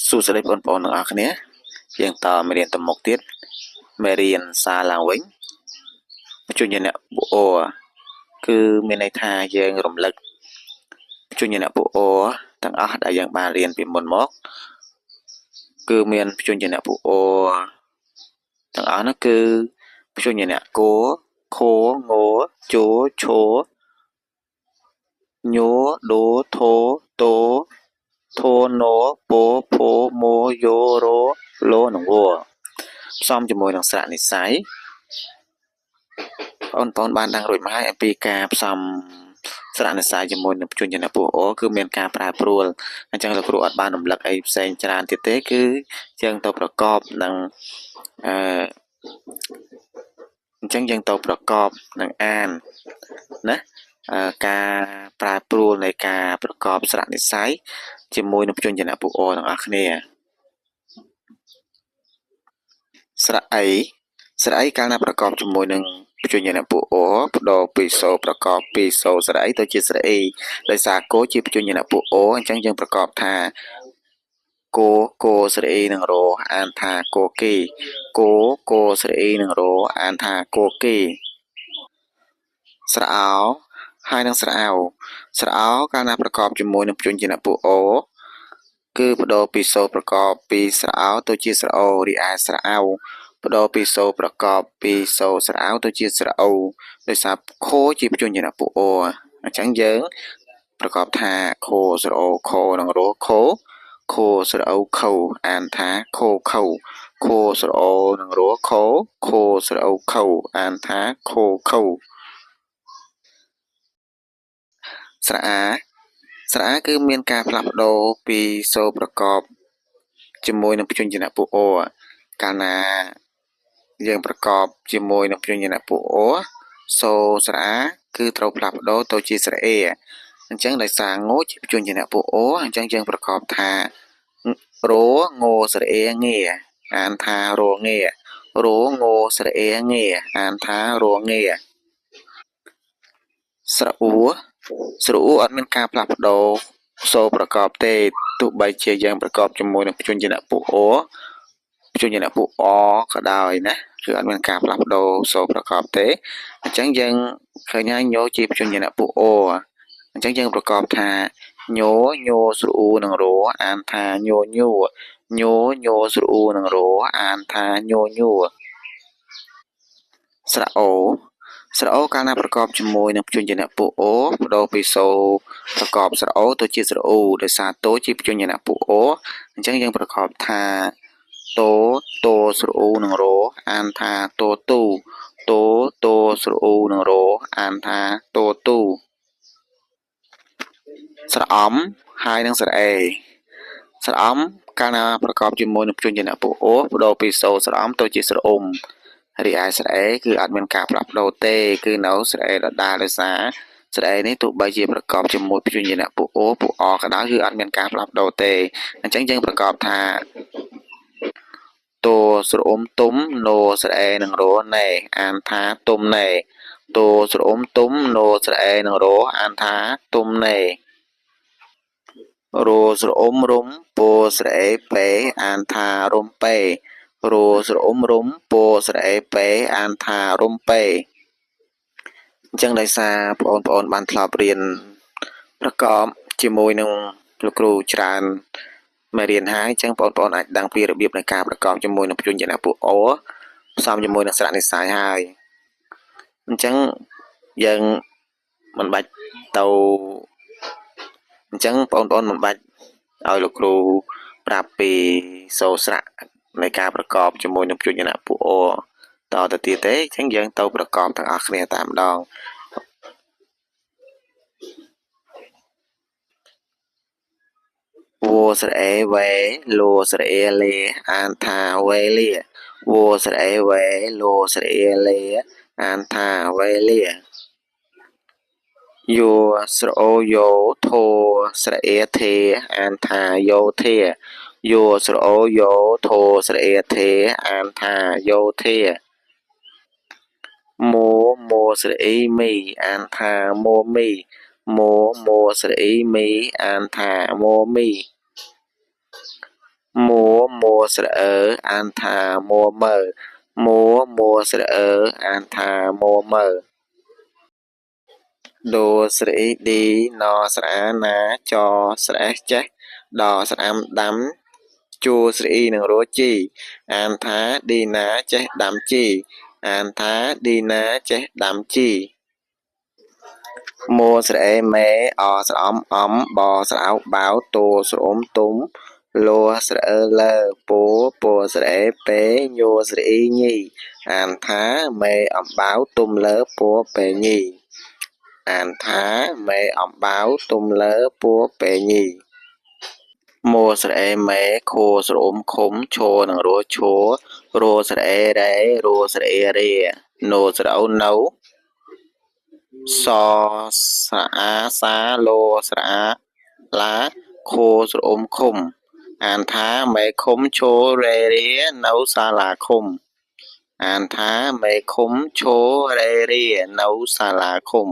សួស្តីបងប្អូនទាំងអស់គ្នាយើងតមករៀនទៅមុខទៀតមេរៀនសារឡើងវិញបញ្បញ្ញនៈពុអូគឺមានន័យថាយើងរំលឹកបញ្បញ្ញនៈពុអូទាំងអស់ដែលយើងបានរៀនពីមុនមកគឺមានបញ្បញ្ញនៈពុអូទាំងអស់នោះគឺបញ្បញ្ញនៈគោខោងោជោឈោញោដូថោតោធោណូពោភោម៉ូយ៉ូរ៉ូឡូនិងវ៉ផ្សំជាមួយនឹងស្រៈនិស្ស័យបងប្អូនបានដឹងរួចមកហើយអំពីការផ្សំស្រៈនិស្ស័យជាមួយនឹងបញ្ញនៈពុអូគឺមានការប្រែប្រួលអញ្ចឹងលោកគ្រូអត់បានរំលឹកអីផ្សេងច្រើនទៀតទេគឺយើងទៅប្រកបនឹងអញ្ចឹងយើងទៅប្រកបនឹងអានណាការប្រែប្រួលនៃការប្រកបស្រៈនិស្ស័យជាមួយនឹងបញ្ញនៈពុអូទាំងអស់គ្នាស្រៈអីកាលណាប្រកបជាមួយនឹងបញ្ញនៈពុអូបដូរពីសូប្រកបពីសូស្រៈអីទៅជាស្រៈអីដោយសារគោជាបញ្ញនៈពុអូអញ្ចឹងយើងប្រកបថាគោស្រៈអីនឹងរអានថាគោគេគោស្រៈអីនឹងរអានថាគោគេស្រៈអោហើយនឹងស្រៈអោកាលណាប្រកបជាមួយនឹងបញ្ញនៈពុអូគឺបដូរពីសូប្រកបពីស្រៈអោទៅជាស្រៈអូរីឯស្រៈអោបដូរពីសូប្រកបពីសូស្រៈអោទៅជាស្រៈអូដោយសារខោជាបញ្ញនៈពុអូអញ្ចឹងយើងប្រកបថាខោស្រៈអូខោនឹងរខោស្រៈអូខោអានថាខោខោស្រៈអូនឹងរខោស្រៈអូខោអានថាខោខោស្រៈអាគឺមានការផ្លាស់ប្ដូរពីសូប្រកបជាមួយនឹងបញ្ញនៈពុអូកាលណាយើងប្រកបជាមួយនឹងបញ្ញនៈពុអូសូស្រៈគឺត្រូវផ្លាស់ប្ដូរទៅជាស្រៈអេអញ្ចឹងដោយសារងោជាបញ្ញនៈពុអូអញ្ចឹងយើងប្រកបថារងោស្រៈអេងាអានថារងារងោស្រៈអេងាអានថារងាស្រៈអ៊ូអត់មានការផ្លាស់ប្ដូរសូប្រកបទេទោះបីជាយើងប្រកបជាមួយនឹងបញ្ញនៈពុអូបញ្ញនៈពុអក៏ដោយណាគឺអត់មានការផ្លាស់ប្ដូរសូប្រកបទេអញ្ចឹងយើងឃើញហើយញោជាបញ្ញនៈពុអូអញ្ចឹងយើងប្រកបថាញោស្រអ៊ូនឹងរអានថាញោញោស្រអ៊ូនឹងរអានថាញោស្រៈអូកាលណាប្រកបជាមួយនឹងបញ្ញនៈពុអូបដូរពីសូប្រកបស្រៈអូទៅជាស្រអ៊ូដោយសារតូជាបញ្ញនៈពុអូអញ្ចឹងយើងប្រកបថាតូស្រអ៊ូនឹងរអានថាតូទូស្រអ៊ូនឹងរអានថាតូទូស្រៈអំហើយនឹងស្រៈអេស្រៈអំកាលណាប្រកបជាមួយនឹងបញ្ញនៈពុអូបដូរពីសូស្រៈអំទៅជាស្រអ៊ុំរីឯស្រៈអេគឺអត់មានការផ្លាស់ប្ដូរទេគឺនៅស្រៈអេដដែលដោយសារស្រៈអេនេះទោះបីជាប្រកបជាមួយបញ្ញនៈពុអូពុអក៏ដោយគឺអត់មានការផ្លាស់ប្ដូរទេអញ្ចឹងយើងប្រកបថាតូស្រអ៊ុំទុំណូស្រៈអេនឹងរណែអានថាទុំណែតូស្រអ៊ុំទុំណូស្រៈអេនឹងរអានថាទុំណែរស្រអ៊ុំរុំពោស្រៈអេពេអានថារុំពេរស្រអ៊ុំរុំពោស្រៈអេពេអានថារុំពេអញ្ចឹងដោយសារបងប្អូនបានធ្លាប់រៀនប្រកបជាមួយនឹងលោកគ្រូច្រើនមេរៀនហើយអញ្ចឹងបងប្អូនអាចដឹងពីរបៀបនៃការប្រកបជាមួយនឹងបញ្ញនៈពុអូផ្សំជាមួយនឹងស្រៈនិស្ស័យហើយអញ្ចឹងយើងមិនបាច់ទៅអញ្ចឹងបងប្អូនមិនបាច់ឲ្យលោកគ្រូប្រាប់ពីសូរស្រៈនៃការប្រកបជាមួយនឹងបញ្ញនៈពុអូតទៅទៀតទេអញ្ចឹងយើងទៅប្រកបទាំងអស់គ្នាតែម្ដងវោស្រៈអេវេឡូស្រៈអេលេអានថាវេលាវោស្រៈអេវេឡូស្រៈអេលេអានថាវេលាយោស្រអូយោធោស្រៈអេធេអានថាយោធេយោស្រអូយោធោស្រៈអេធេអានថាយោធេម៉ូស្រៈអេមីអានថាម៉ូមីម៉ូស្រៈអេមីអានថាម៉ូមី មួស្រអើអានថាមួមើមួស្រអើអានថាមួមើដូស្រអ៊ីឌីណស្រអាណាចស្រអេះចេះដស្រអាំដាំជួស្រអ៊ីនឹងរជីអានថាឌីណាចេះដាំជីអានថាឌីណាចេះដាំជីមួស្រអេមេអស្រអំអំបស្រអោបោតួស្រអ៊ំទុំលស្រអើលើពស្រអេពេញូស្រអ៊ីញីអានថាមេអំបៅទុំលើពេញីអានថាមេអំបៅទុំលើពេញីមួស្រអេមេខួស្រអ៊ំខុំឈរនឹងរឈររស្រអេរ៉េរស្រអេរាណូស្រអ៊ូនៅសស្រអាសាឡូស្រអាឡាខូស្រអ៊ំខុំអានថាមេឃុំឈររេរានៅសាលាឃុំអានថាមេឃុំឈររេរានៅសាលាឃុំ